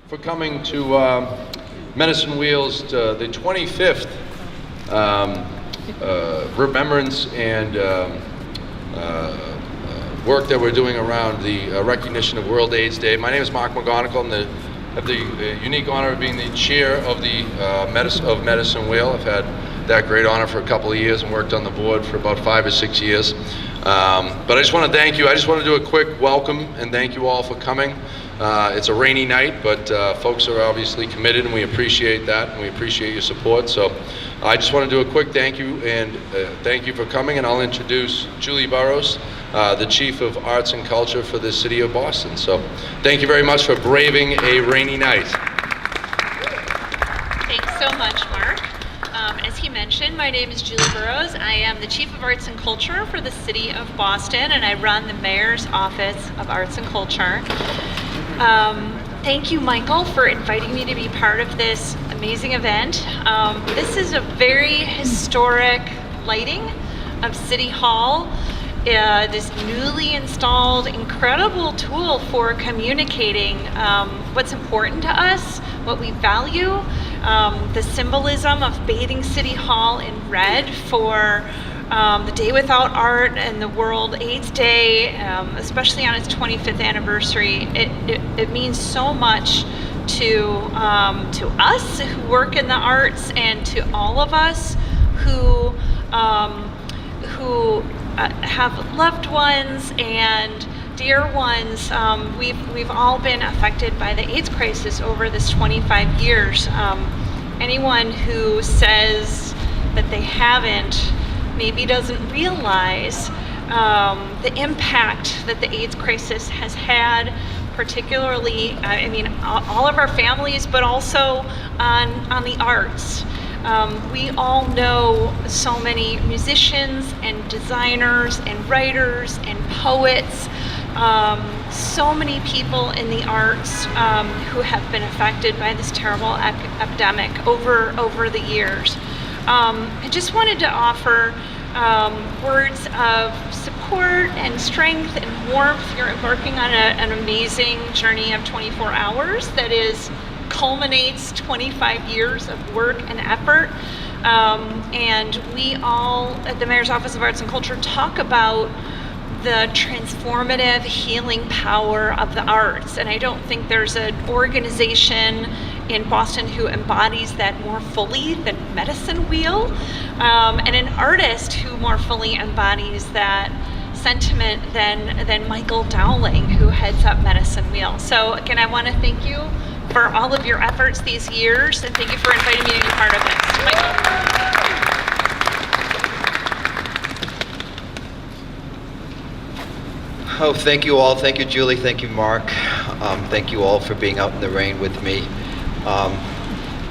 For coming to Medicine Wheel's the 25th remembrance and work that we're doing around the recognition of World AIDS Day. My name is Mark McGonigal. I have the unique honor of being the chair of the Medicine Wheel. I've had that great honor for a couple of years and worked on the board for about 5 or 6 years. But I just want to thank you. I just want to do a quick welcome and thank you all for coming. It's a rainy night, but folks are obviously committed, and we appreciate that, and we appreciate your support. So I just want to do a quick thank you, and thank you for coming, and I'll introduce Julie Burrows, the Chief of Arts and Culture for the City of Boston. So thank you very much for braving a rainy night. Thanks so much, Mark. As he mentioned, my name is Julie Burrows. I am the Chief of Arts and Culture for the City of Boston, and I run the Mayor's Office of Arts and Culture. Thank you, Michael, for inviting me to be part of this amazing event. This is a very historic lighting of City Hall. This newly installed incredible tool for communicating what's important to us, what we value, the symbolism of bathing City Hall in red for the Day Without Art and the World AIDS Day, especially on its 25th anniversary. It means so much to us who work in the arts, and to all of us who have loved ones and dear ones. We've all been affected by the AIDS crisis over this 25 years. Anyone who says that they haven't maybe doesn't realize the impact that the AIDS crisis has had, particularly, all of our families, but also on the arts. We all know so many musicians and designers and writers and poets, so many people in the arts who have been affected by this terrible epidemic over the years. I just wanted to offer words of support and strength and warmth. You're embarking on an amazing journey of 24 hours that culminates 25 years of work and effort. And we all at the Mayor's Office of Arts and Culture talk about the transformative healing power of the arts. And I don't think there's an organization in Boston who embodies that more fully than Medicine Wheel, and an artist who more fully embodies that sentiment than Michael Dowling, who heads up Medicine Wheel. So again, I want to thank you for all of your efforts these years, and thank you for inviting me to be part of this. Michael. Oh, thank you all. Thank you, Julie. Thank you, Mark. Thank you all for being out in the rain with me.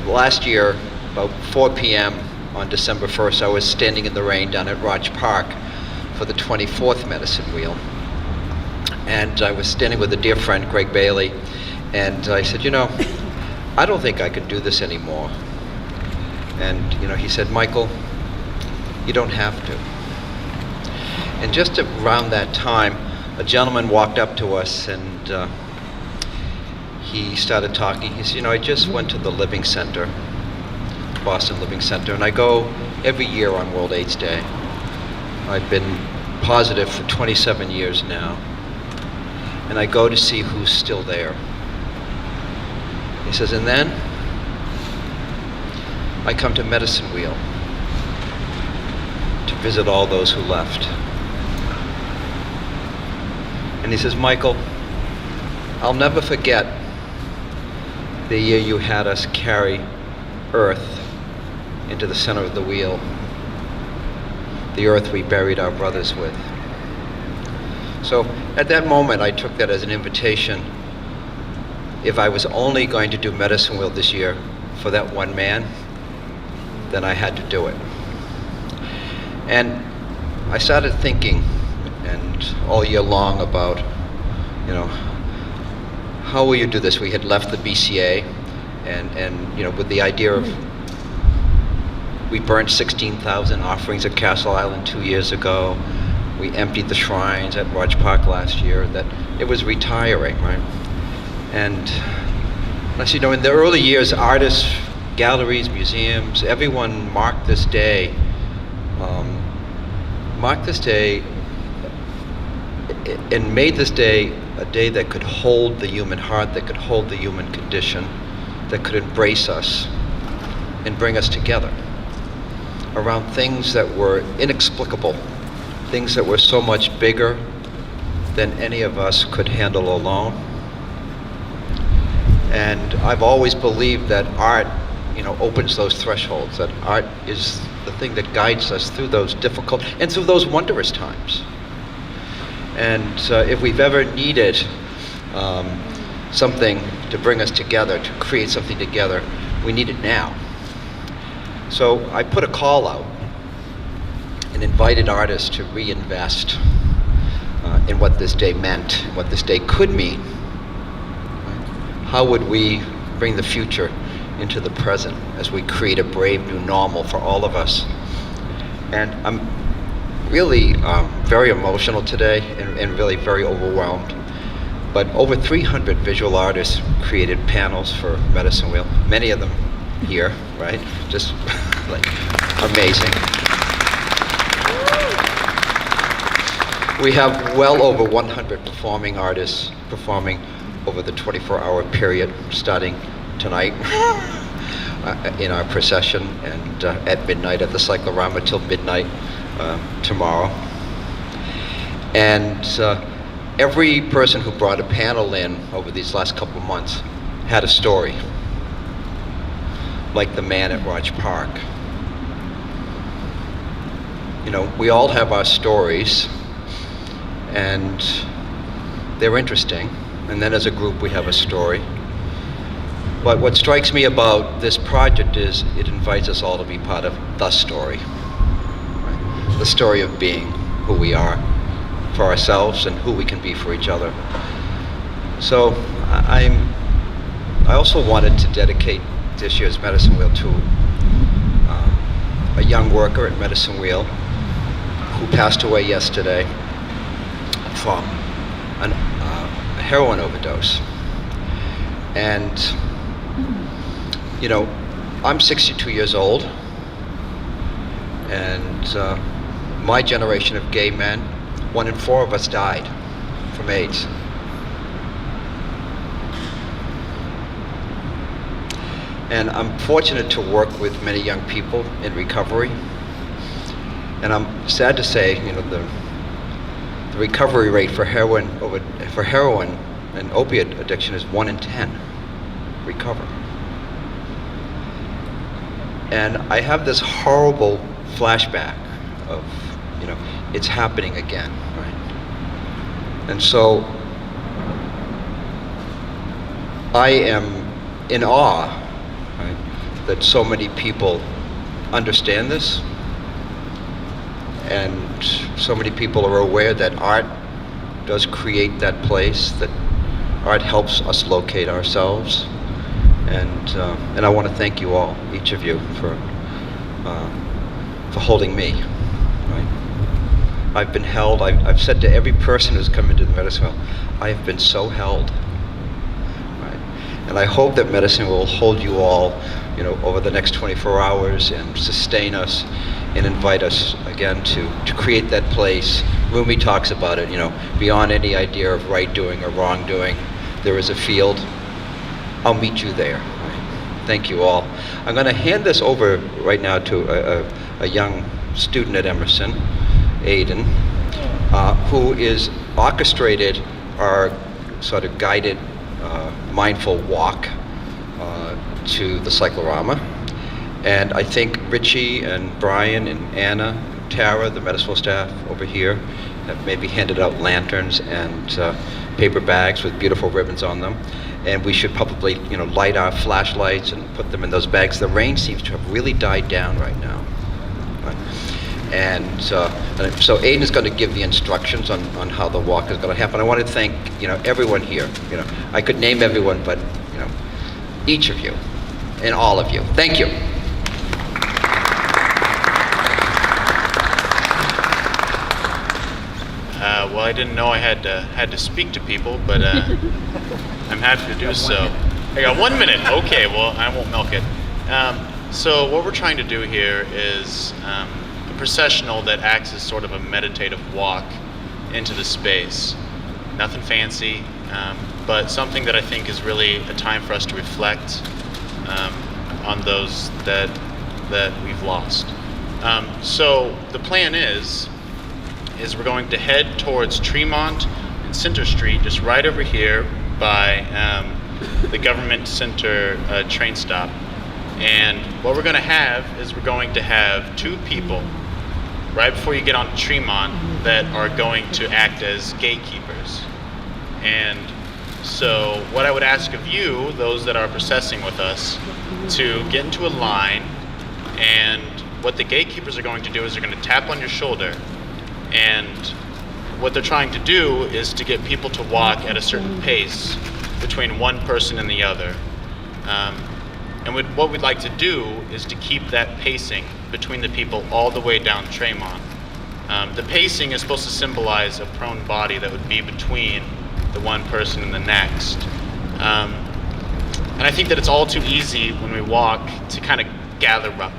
Last year, about 4 p.m. on December 1st, I was standing in the rain down at Roch Park for the 24th Medicine Wheel. And I was standing with a dear friend, Greg Bailey, and I said, I don't think I can do this anymore. And, he said, Michael, you don't have to. And just around that time, a gentleman walked up to us, and he started talking. He said, I just went to the Living Center, Boston Living Center, and I go every year on World AIDS Day. I've been positive for 27 years now, and I go to see who's still there. He says, and then I come to Medicine Wheel to visit all those who left. And he says, Michael, I'll never forget the year you had us carry earth into the center of the wheel, the earth we buried our brothers with. So at that moment, I took that as an invitation. If I was only going to do Medicine Wheel this year for that one man, then I had to do it. And I started thinking, and all year long, about, how will you do this? We had left the BCA, and with the idea of, we burned 16,000 offerings at Castle Island 2 years ago. We emptied the shrines at Raj Park last year. That it was retiring, right? And I said, in the early years, artists, galleries, museums, everyone marked this day and made this day a day that could hold the human heart, that could hold the human condition, that could embrace us and bring us together around things that were inexplicable, things that were so much bigger than any of us could handle alone. And I've always believed that art, opens those thresholds, that art is the thing that guides us through those difficult and through those wondrous times. And if we've ever needed something to bring us together, to create something together, we need it now. So I put a call out and invited artists to reinvest in what this day meant, and what this day could mean. How would we bring the future into the present as we create a brave new normal for all of us? And I'm really very emotional today, and really very overwhelmed. But over 300 visual artists created panels for Medicine Wheel, many of them here, right? Just like amazing. We have well over 100 performing artists performing over the 24-hour period starting tonight in our procession, and at midnight at the Cyclorama till midnight tomorrow. And every person who brought a panel in over these last couple of months had a story, like the man at Raj Park. We all have our stories, and they're interesting. And then as a group, we have a story. But what strikes me about this project is it invites us all to be part of the story. Right? The story of being who we are for ourselves and who we can be for each other. So I also wanted to dedicate this year's Medicine Wheel to a young worker at Medicine Wheel who passed away yesterday from a heroin overdose. And I'm 62 years old, and my generation of gay men, 1 in 4 of us died from AIDS. And I'm fortunate to work with many young people in recovery. And I'm sad to say, the recovery rate for heroin and opiate addiction is 1 in 10 recover. And I have this horrible flashback of, it's happening again, right? And so I am in awe, right, that so many people understand this, and so many people are aware that art does create that place, that art helps us locate ourselves. And I want to thank you all, each of you, for holding me. Right? I've been held. I've said to every person who's come into the Medicine Wheel, I have been so held. Right? And I hope that Medicine will hold you all, over the next 24 hours and sustain us and invite us again to create that place. Rumi talks about it, beyond any idea of right doing or wrong doing, there is a field. I'll meet you there. Right? Thank you all. I'm going to hand this over right now to a young student at Emerson, Aiden, who is orchestrated our sort of guided mindful walk to the Cyclorama. And I think Richie and Brian and Anna, Tara, the medical staff over here, have maybe handed out lanterns and paper bags with beautiful ribbons on them. And we should probably, light our flashlights and put them in those bags. The rain seems to have really died down right now. And so Aiden is going to give the instructions on how the walk is going to happen. I want to thank, everyone here. I could name everyone, but, each of you and all of you. Thank you. Well, I didn't know I had to speak to people, but I'm happy to do so. I got 1 minute. Okay, well, I won't milk it. So what we're trying to do here is a processional that acts as sort of a meditative walk into the space. Nothing fancy, but something that I think is really a time for us to reflect on those that we've lost. So the plan is we're going to head towards Tremont and Center Street, just right over here by the Government Center train stop. And what we're going to have is we're going to have 2 people right before you get on Tremont that are going to act as gatekeepers. And so what I would ask of you, those that are processing with us, to get into a line, and what the gatekeepers are going to do is they're going to tap on your shoulder, and what they're trying to do is to get people to walk at a certain pace between one person and the other. And what we'd like to do is to keep that pacing between the people all the way down Tremont. The pacing is supposed to symbolize a prone body that would be between the one person and the next. And I think that it's all too easy when we walk to kind of gather up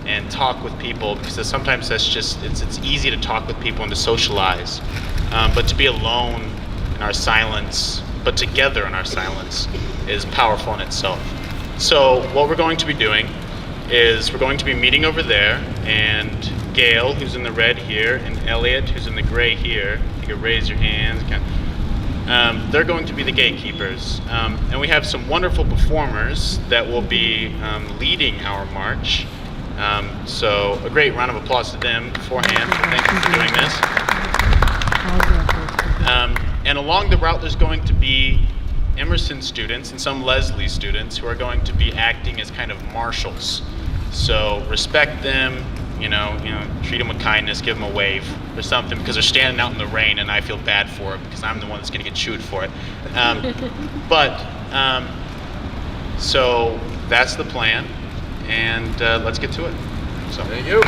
and talk with people, because sometimes that's just, it's easy to talk with people and to socialize. But to be alone in our silence, but together in our silence, is powerful in itself. So what we're going to be doing is we're going to be meeting over there, and Gail, who's in the red here, and Elliot, who's in the gray here, you can raise your hands. They're going to be the gatekeepers. And we have some wonderful performers that will be leading our march. So a great round of applause to them beforehand. Thank you for doing this. And along the route, there's going to be Emerson students and some Leslie students who are going to be acting as kind of marshals. So respect them, treat them with kindness, give them a wave or something, because they're standing out in the rain and I feel bad for it because I'm the one that's going to get chewed for it. So that's the plan, and let's get to it. So. Thank you.